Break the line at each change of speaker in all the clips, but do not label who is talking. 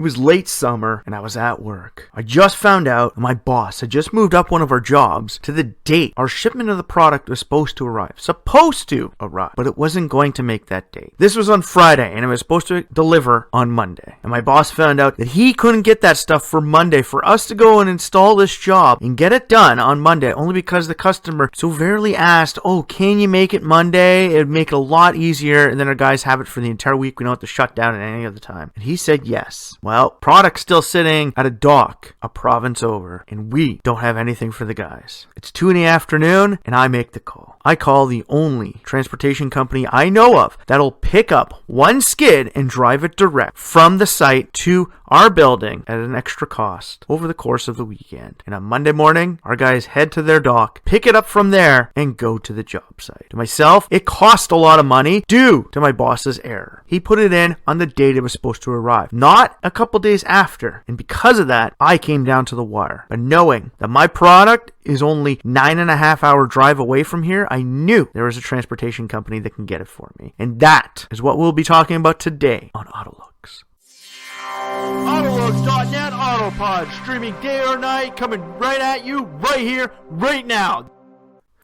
was late summer and I was at work. I just found out my boss had just moved up one of our jobs to the date our shipment of the product was supposed to arrive. But it wasn't going to make that date. This was on Friday and it was supposed to deliver on Monday. And my boss found out that he couldn't get that stuff for Monday for us to go and install this job and get it done on Monday, only because the customer so verily asked, "Oh, can you make it Monday? It'd make it a lot easier, and then our guys have it for the entire week. We don't have to shut down at any other time." And he said yes. Well, product's still sitting at a dock a province over, and we don't have anything for the guys. It's 2 in the afternoon, and I make the call. I call the only transportation company I know of that'll pick up one skid and drive it direct from the site to our building at an extra cost over the course of the weekend. And on Monday morning, our guys head to their dock, pick it up from there, and go to the job site. To myself, it cost a lot of money due to my boss's error. He put it in on the date it was supposed to arrive, not a couple days after. And because of that, I came down to the wire. But knowing that my product is only 9.5 hour drive away from here, I knew there was a transportation company that can get it for me. And that is what we'll be talking about today on AutoLooks. AutoLooks.net Autopod, streaming day or night, coming right at you, right here, right now.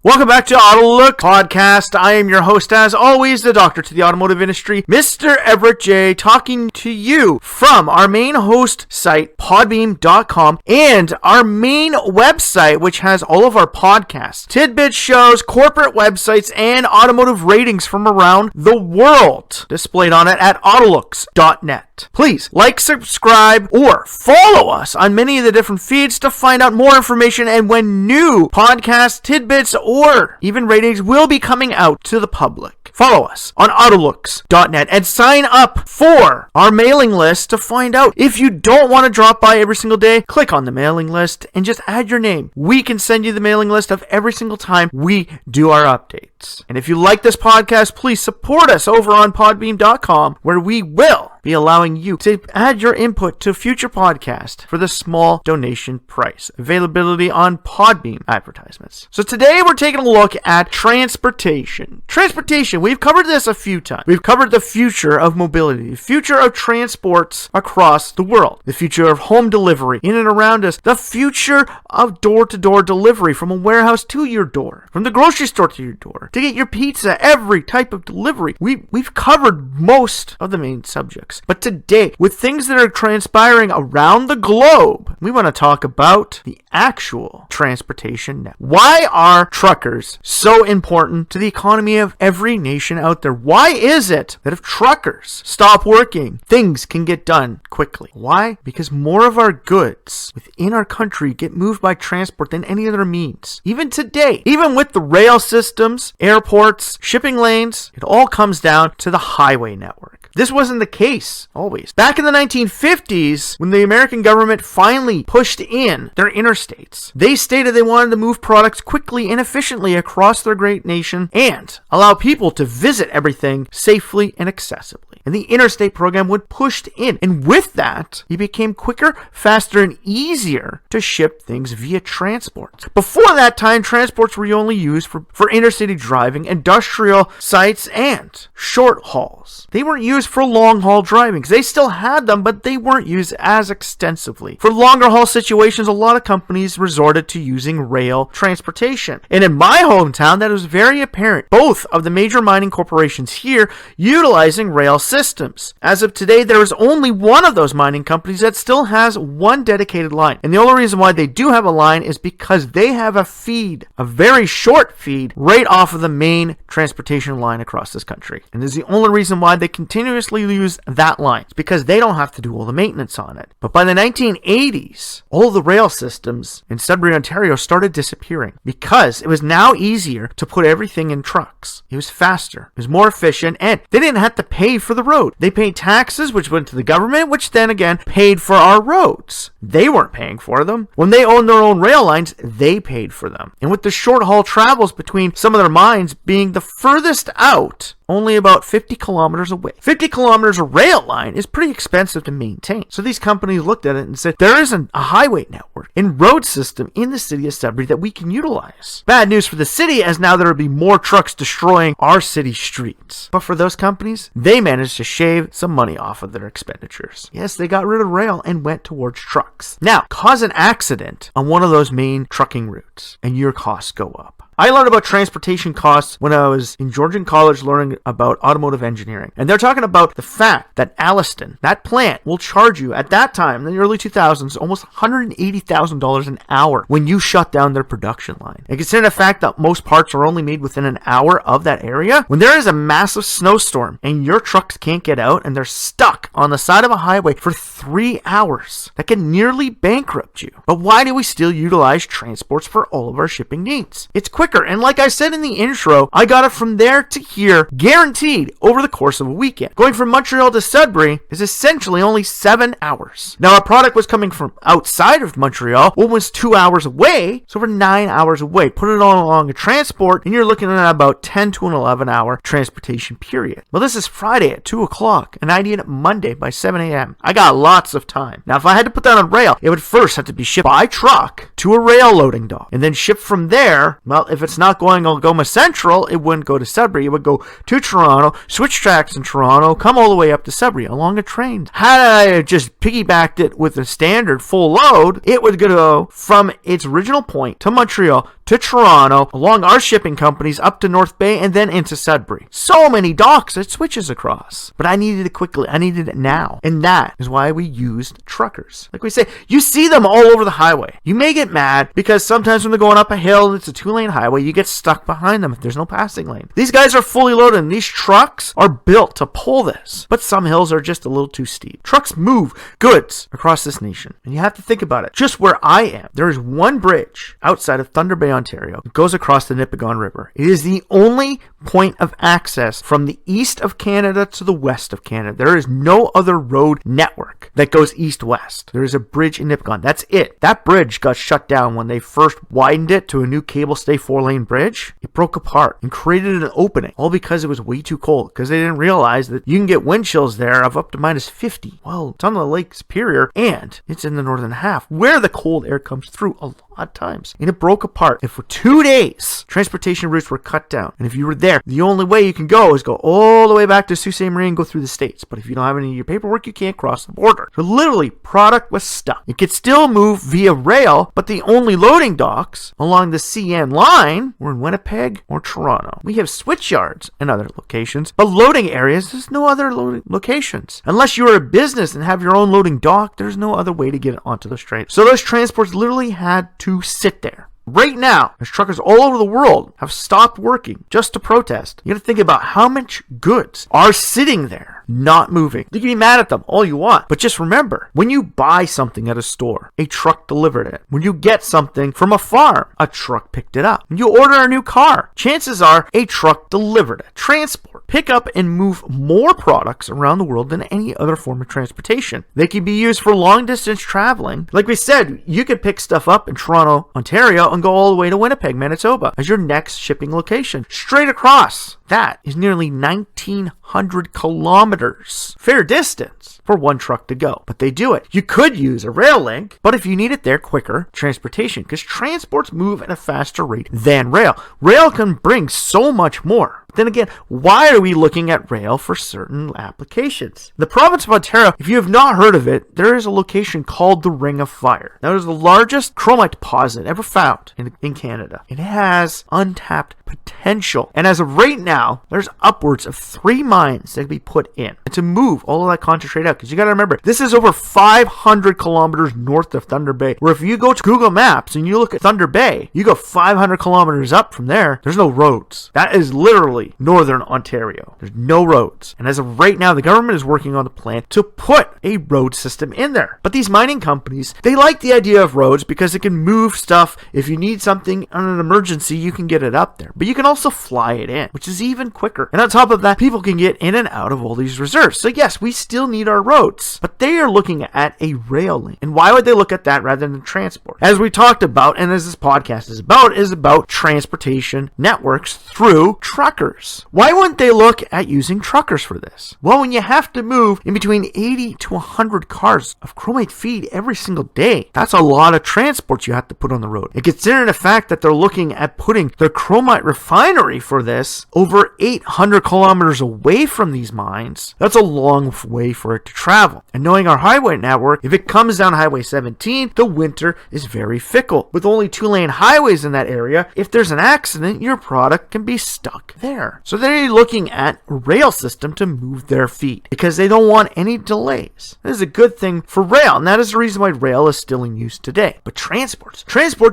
Welcome back to AutoLooks Podcast. I am your host, as always, the doctor to the automotive industry, Mr. Everett J, talking to you from our main host site, podbeam.com, and our main website, which has all of our podcasts, tidbit shows, corporate websites, and automotive ratings from around the world displayed on it at AutoLooks.net. Please like, subscribe, or follow us on many of the different feeds to find out more information and when new podcast tidbits or even ratings will be coming out to the public. Follow us on AutoLooks.net and sign up for our mailing list to find out. If you don't want to drop by every single day, click on the mailing list and just add your name. We can send you the mailing list of every single time we do our updates. And if you like this podcast, please support us over on podbeam.com, where we will be allowing you to add your input to future podcasts for the small donation price. Availability on Podbeam advertisements. So today we're taking a look at transportation. Transportation, we've covered this a few times. We've covered the future of mobility, the future of transports across the world, the future of home delivery in and around us, the future of door-to-door delivery from a warehouse to your door, from the grocery store to your door, to get your pizza, every type of delivery. We've covered most of the main subjects. But today, with things that are transpiring around the globe, we want to talk about the actual transportation network. Why are truckers so important to the economy of every nation out there? Why is it that if truckers stop working, things can get done quickly? Why? Because more of our goods within our country get moved by transport than any other means. Even today, even with the rail systems, airports, shipping lanes, it all comes down to the highway network. This wasn't the case always. Back in the 1950s, when the American government finally pushed in their interstates, they stated they wanted to move products quickly and efficiently across their great nation and allow people to visit everything safely and accessibly. And the interstate program would push in. And with that, it became quicker, faster, and easier to ship things via transport. Before that time, transports were only used for interstate driving, industrial sites, and short hauls. They weren't used for long haul driving. They still had them, but they weren't used as extensively. For longer haul situations, a lot of companies resorted to using rail transportation. And in my hometown, that was very apparent. Both of the major mining corporations here utilizing rail systems. As of today, there is only one of those mining companies that still has one dedicated line. And the only reason why they do have a line is because they have a feed, a very short feed, right off of the main transportation line across this country. And this is the only reason why they continuously use that line. It's because they don't have to do all the maintenance on it. But by the 1980s, all the rail systems in Sudbury, Ontario started disappearing because it was now easier to put everything in trucks. It was faster, it was more efficient, and they didn't have to pay for the road. They paid taxes, which went to the government, which then again paid for our roads. They weren't paying for them. When they owned their own rail lines, they paid for them. And with the short haul travels between some of their mines being the furthest out, only about 50 kilometers away. 50 kilometers of rail line is pretty expensive to maintain. So these companies looked at it and said, there isn't a highway network and road system in the city of Sudbury that we can utilize. Bad news for the city, as now there will be more trucks destroying our city streets. But for those companies, they managed to shave some money off of their expenditures. Yes, they got rid of rail and went towards trucks. Now, cause an accident on one of those main trucking routes, and your costs go up. I learned about transportation costs when I was in Georgian College learning about automotive engineering. And they're talking about the fact that Alliston, that plant, will charge you at that time, in the early 2000s, almost $180,000 an hour when you shut down their production line. And consider the fact that most parts are only made within an hour of that area, when there is a massive snowstorm and your trucks can't get out and they're stuck on the side of a highway for 3 hours, that can nearly bankrupt you. But why do we still utilize transports for all of our shipping needs? It's quick. And like I said in the intro, I got it from there to here, guaranteed, over the course of a weekend. Going from Montreal to Sudbury is essentially only 7 hours. Now, a product was coming from outside of Montreal, almost 2 hours away, so we're 9 hours away. Put it all along a transport, and you're looking at about 10 to an 11-hour transportation period. Well, this is Friday at 2 o'clock, and I need it Monday by 7 a.m. I got lots of time. Now, if I had to put that on rail, it would first have to be shipped by truck to a rail loading dock, and then shipped from there. Well, if it's not going Algoma Central, it wouldn't go to Sudbury. It would go to Toronto, switch tracks in Toronto, come all the way up to Sudbury along a train. Had I just piggybacked it with a standard full load, it would go from its original point to Montreal to Toronto, along our shipping companies up to North Bay, and then into Sudbury. So many docks it switches across. But I needed it quickly. I needed it now. And that is why we used truckers. Like we say, you see them all over the highway. You may get mad because sometimes when they're going up a hill, it's a 2-lane highway, you get stuck behind them if there's no passing lane. These guys are fully loaded, and these trucks are built to pull this. But some hills are just a little too steep. Trucks move goods across this nation. And you have to think about it. Just where I am, there is one bridge outside of Thunder Bay, Ontario. It goes across the Nipigon River. It is the only point of access from the east of Canada to the west of Canada. There is no other road network that goes east-west. There is a bridge in Nipigon. That's it. That bridge got shut down when they first widened it to a new cable stay 4-lane bridge. It broke apart and created an opening, all because it was way too cold, because they didn't realize that you can get wind chills there of up to minus 50. Well, it's on the Lake Superior, and it's in the northern half, where the cold air comes through a lot of times. And it broke apart. And for 2 days, transportation routes were cut down. And if you were there, the only way you can go is go all the way back to Sault Ste. Marie and go through the States. But if you don't have any of your paperwork, you can't cross the border. So literally, product was stuck. It could still move via rail, but the only loading docks along the CN line were in Winnipeg or Toronto. We have switch yards and other locations, but loading areas, there's no other loading locations. Unless you're a business and have your own loading dock, there's no other way to get it onto those trains. So those transports literally had to sit there. Right now, as truckers all over the world have stopped working just to protest, you got to think about how much goods are sitting there, not moving. You can be mad at them all you want, but just remember, when you buy something at a store, a truck delivered it. When you get something from a farm, a truck picked it up. When you order a new car, chances are a truck delivered it. Transport, pick up and move more products around the world than any other form of transportation. They can be used for long distance traveling. Like we said, you could pick stuff up in Toronto, Ontario, and go all the way to Winnipeg, Manitoba as your next shipping location. Straight across. That is nearly 1,900 kilometers. Fair distance for one truck to go. But they do it. You could use a rail link, but if you need it there quicker, transportation, because transports move at a faster rate than rail. Rail can bring so much more. But then again, why are we looking at rail for certain applications? The province of Ontario, if you have not heard of it, there is a location called the Ring of Fire. That is the largest chromite deposit ever found in Canada. It has untapped potential. And as of right now, there's upwards of 3 mines that can be put in and to move all of that concentrate out. Because you got to remember, this is over 500 kilometers north of Thunder Bay, where if you go to Google Maps and you look at Thunder Bay, you go 500 kilometers up from there, there's no roads. That is literally northern Ontario. There's no roads. And as of right now, the government is working on the plan to put a road system in there. But these mining companies, they like the idea of roads because it can move stuff. If you need something on an emergency, you can get it up there. But you can also fly it in, which is even quicker. And on top of that, people can get in and out of all these reserves. So yes, we still need our roads, but they are looking at a rail link. And why would they look at that rather than transport? As we talked about, and as this podcast is about transportation networks through truckers. Why wouldn't they look at using truckers for this? Well, when you have to move in between 80 to 100 cars of chromite feed every single day, that's a lot of transport you have to put on the road. And considering the fact that they're looking at putting their chromite refinery for this over 800 kilometers away from these mines, that's a long way for it to travel. And knowing our highway network, if it comes down Highway 17, the winter is very fickle. With only 2-lane highways in that area, if there's an accident, your product can be stuck there. So they're looking at a rail system to move their feed because they don't want any delays. This is a good thing for rail, and that is the reason why rail is still in use today. But transport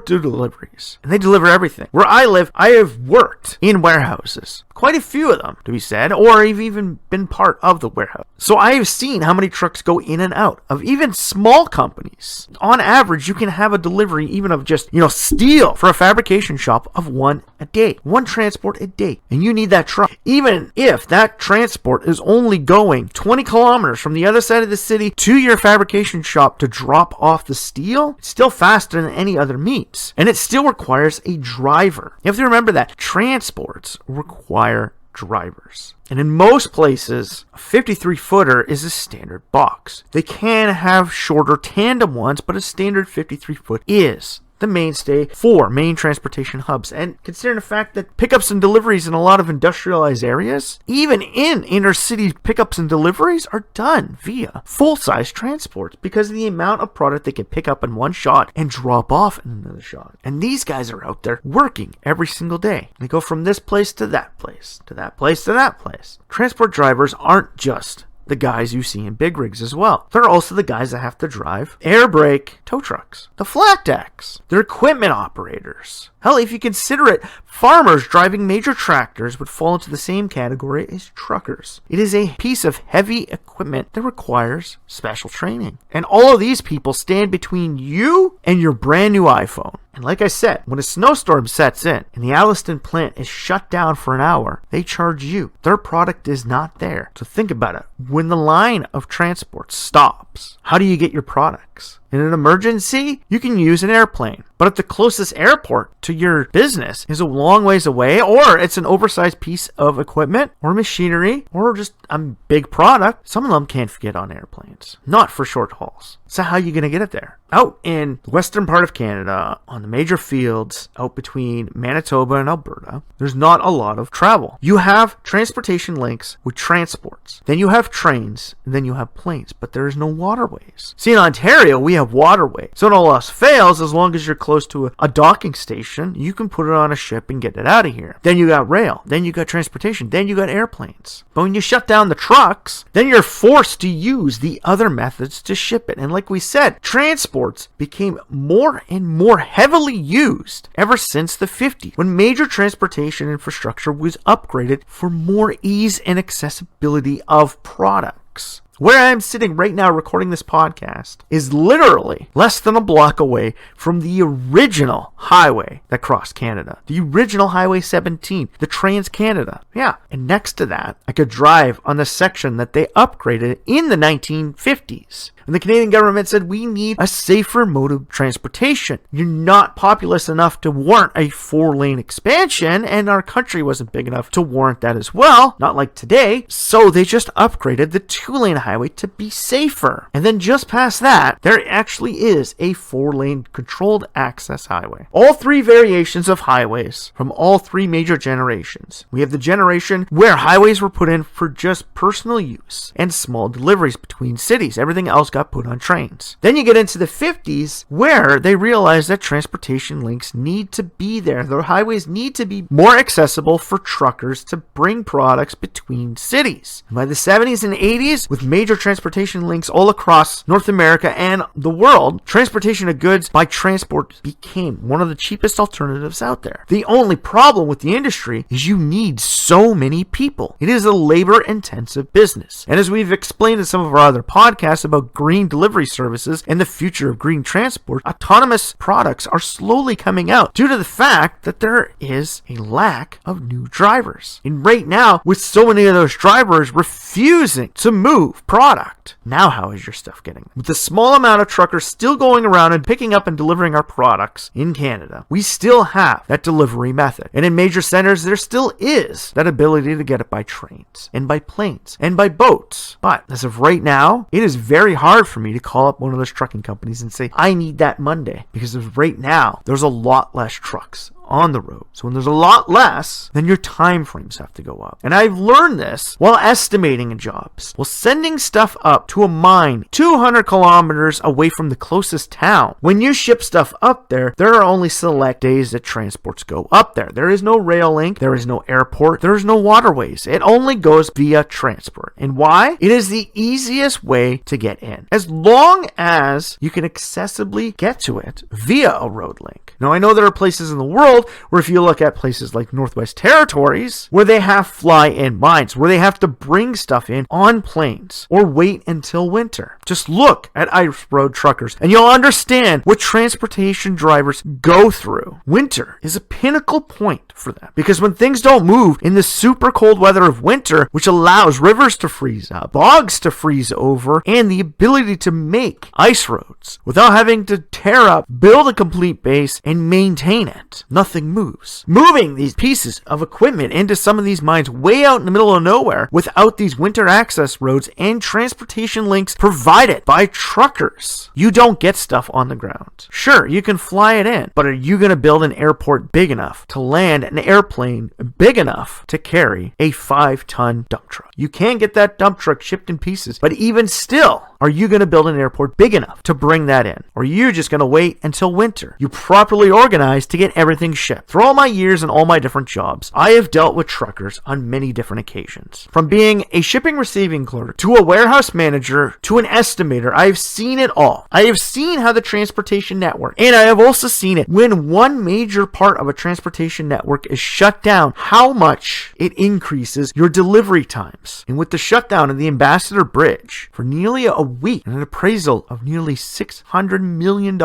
do deliveries, and they deliver everything. Where I live, I have worked in warehouses. Quite a few of them, to be said, or I've even been part of the warehouse. So I have seen how many trucks go in and out of even small companies. On average, you can have a delivery even of just, steel for a fabrication shop of one a day. One transport a day. And you need that truck. Even if that transport is only going 20 kilometers from the other side of the city to your fabrication shop to drop off the steel, it's still faster than any other means. And it still requires a driver. You have to remember that transports require drivers. And in most places, a 53-footer is a standard box. They can have shorter tandem ones, but a standard 53-foot is the mainstay for main transportation hubs. And considering the fact that pickups and deliveries in a lot of industrialized areas, even in inner city pickups and deliveries, are done via full-size transports because of the amount of product they can pick up in one shot and drop off in another shot. And these guys are out there working every single day. They go from this place to that place, to that place to that place. Transport drivers aren't just the guys you see in big rigs as well. They're also the guys that have to drive air brake tow trucks, the flat decks. They're equipment operators. Hell, if you consider it, farmers driving major tractors would fall into the same category as truckers. It is a piece of heavy equipment that requires special training. And all of these people stand between you and your brand new iPhone. And like I said, when a snowstorm sets in and the Alliston plant is shut down for an hour, they charge you. Their product is not there. So think about it. When the line of transport stops, how do you get your products? In an emergency, you can use an airplane. But if the closest airport to your business is a long ways away, or it's an oversized piece of equipment or machinery or just a big product, some of them can't get on airplanes. Not for short hauls. So how are you going to get it there? Out in the western part of Canada, on the major fields, out between Manitoba and Alberta, there's not a lot of travel. You have transportation links with transports. Then you have trains, and then you have planes, but there's no waterways. See, in Ontario, we have waterways. So it all else fails, as long as you're close to a docking station, you can put it on a ship and get it out of here. Then you got rail. Then you got transportation. Then you got airplanes. But when you shut down the trucks, then you're forced to use the other methods to ship it. And like we said, transports became more and more heavily used ever since the 50s, when major transportation infrastructure was upgraded for more ease and accessibility of products. Where I'm sitting right now recording this podcast is literally less than a block away from the original highway that crossed Canada. The original Highway 17, the Trans-Canada. Yeah, and next to that, I could drive on the section that they upgraded in the 1950s. And the Canadian government said, we need a safer mode of transportation. You're not populous enough to warrant a 4-lane expansion, and our country wasn't big enough to warrant that as well. Not like today. So they just upgraded the 2-lane highway to be safer. And then just past that, there actually is a 4-lane controlled access highway. All 3 variations of highways from all 3 major generations. We have the generation where highways were put in for just personal use and small deliveries between cities. Everything else got put on trains. Then you get into the 50s, where they realized that transportation links need to be there. The highways need to be more accessible for truckers to bring products between cities. And by the 70s and 80s, with major transportation links all across North America and the world, transportation of goods by transport became one of the cheapest alternatives out there. The only problem with the industry is you need so many people. It is a labor-intensive business. And as we've explained in some of our other podcasts about green delivery services and the future of green transport, autonomous products are slowly coming out due to the fact that there is a lack of new drivers. And right now, with so many of those drivers refusing to move product. Now how is your stuff getting? With the small amount of truckers still going around and picking up and delivering our products in Canada, we still have that delivery method. And in major centers, there still is that ability to get it by trains and by planes and by boats. But as of right now, it is very hard for me to call up one of those trucking companies and say, I need that Monday. Because as of right now, there's a lot less trucks on the road. So when there's a lot less, then your time frames have to go up. And I've learned this while estimating jobs. Well, sending stuff up to a mine 200 kilometers away from the closest town. When you ship stuff up there, there are only select days that transports go up there. There is no rail link, there is no airport, there is no waterways. It only goes via transport. And why? It is the easiest way to get in, as long as you can accessibly get to it via a road link. Now, I know there are places in the world where if you look at places like Northwest Territories, where they have fly-in mines, where they have to bring stuff in on planes or wait until winter. Just look at ice road truckers and you'll understand what transportation drivers go through. Winter is a pinnacle point for them because when things don't move in the super cold weather of winter, which allows rivers to freeze up, bogs to freeze over, and the ability to make ice roads without having to tear up, build a complete base, and maintain it. Nothing moves. Moving these pieces of equipment into some of these mines way out in the middle of nowhere without these winter access roads and transportation links provided by truckers. You don't get stuff on the ground. Sure, you can fly it in, but are you going to build an airport big enough to land an airplane big enough to carry a 5-ton dump truck? You can get that dump truck shipped in pieces, but even still, are you going to build an airport big enough to bring that in? Or are you just going to wait until winter? You properly organized to get everything shipped. Through all my years and all my different jobs, I have dealt with truckers on many different occasions. From being a shipping receiving clerk to a warehouse manager to an estimator, I have seen it all. I have seen how the transportation network, and I have also seen it when one major part of a transportation network is shut down, how much it increases your delivery times. And with the shutdown of the Ambassador Bridge for nearly a week and an appraisal of nearly $600 million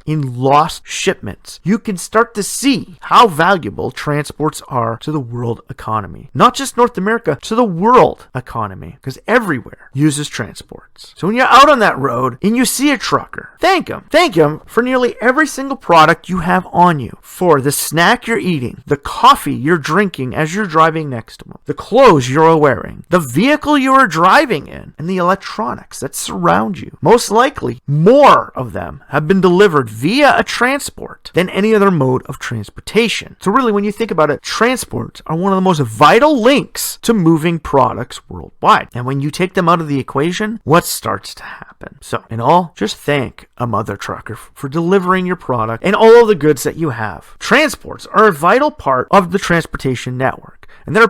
in lost shipments, you can start to see how valuable transports are to the world economy. Not just North America, to the world economy, because everywhere uses transports. So when you're out on that road and you see a trucker, thank him. Thank him for nearly every single product you have on you, for the snack you're eating, the coffee you're drinking as you're driving next to him, the clothes you're wearing, the vehicle you are driving in, and the electronics that surround you. Most likely, more of them have been delivered via a transport than any other mode of transportation. So really, when you think about it, transports are one of the most vital links to moving products worldwide. And when you take them out of the equation, what starts to happen? So in all, just thank a mother trucker for delivering your product and all of the goods that you have. Transports are a vital part of the transportation network. And they're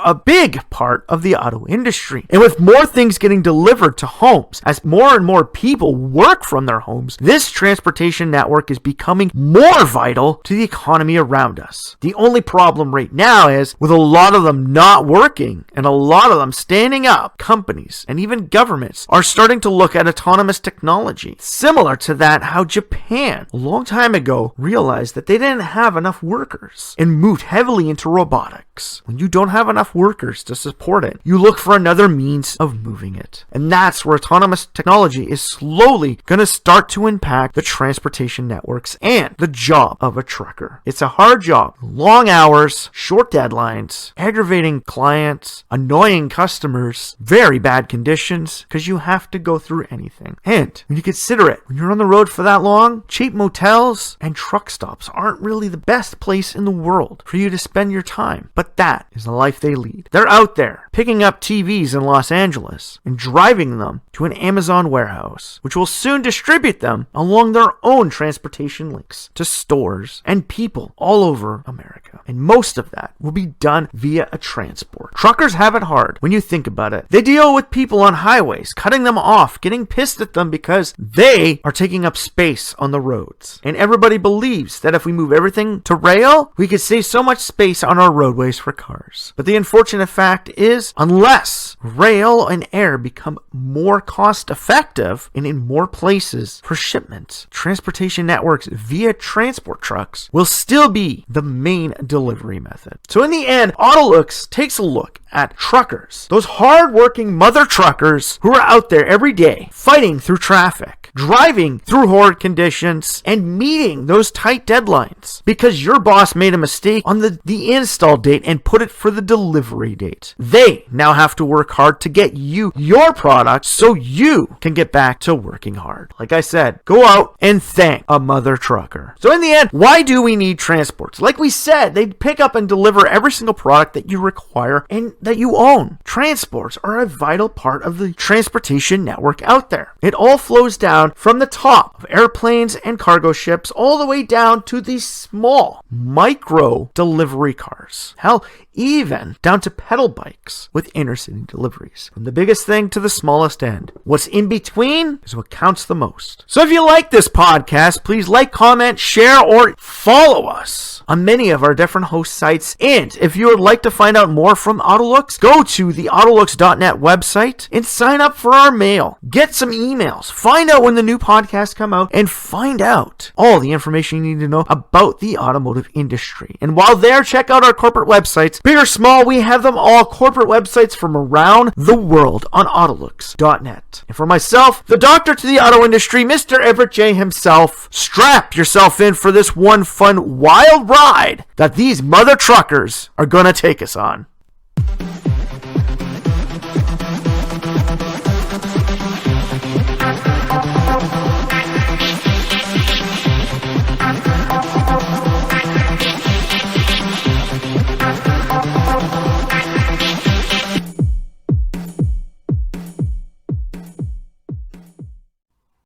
a big part of the auto industry. And with more things getting delivered to homes, as more and more people work from their homes, this transportation network is becoming more vital to the economy around us. The only problem right now is, with a lot of them not working and a lot of them standing up, companies and even governments are starting to look at autonomous technology. Similar to that, how Japan, a long time ago, realized that they didn't have enough workers and moved heavily into robotics. When you don't have enough workers to support it, you look for another means of moving it. And that's where autonomous technology is slowly going to start to impact the transportation networks and the job of a trucker. It's a hard job. Long hours, short deadlines, aggravating clients, annoying customers, very bad conditions, because you have to go through anything. And when you consider it, when you're on the road for that long, cheap motels and truck stops aren't really the best place in the world for you to spend your time. But that is the life they lead. They're out there picking up TVs in Los Angeles and driving them to an Amazon warehouse, which will soon distribute them along their own transportation links to stores and people all over America. And most of that will be done via a transport. Truckers have it hard when you think about it. They deal with people on highways, cutting them off, getting pissed at them because they are taking up space on the roads. And everybody believes that if we move everything to rail, we could save so much space on our roadways for cars. But the unfortunate fact is, unless rail and air become more cost effective and in more places for shipments. Transportation networks via transport trucks will still be the main delivery method. So in the end, AutoLooks takes a look at truckers, those hard-working mother truckers who are out there every day fighting through traffic, driving through horrid conditions, and meeting those tight deadlines because your boss made a mistake on the install date and put it for the delivery date. They now have to work hard to get you your product so you can get back to working hard. Like I said, go out and thank a mother trucker. So in the end, why do we need transports? Like we said, they pick up and deliver every single product that you require and that you own. Transports are a vital part of the transportation network out there. It all flows down from the top of airplanes and cargo ships all the way down to these small micro delivery cars. Hell, even down to pedal bikes with inner-city deliveries. From the biggest thing to the smallest end. What's in between is what counts the most. So if you like this podcast, please like, comment, share, or follow us on many of our different host sites. And if you would like to find out more from AutoLooks, go to the AutoLooks.net website and sign up for our mail. Get some emails. Find out when the new podcasts come out and find out all the information you need to know about the automotive industry. And while there, check out our corporate websites. Big or small, we have them all, corporate websites from around the world on AutoLooks.net. And for myself, the doctor to the auto industry, Mr. Everett J himself, strap yourself in for this one fun, wild ride that these mother truckers are gonna take us on.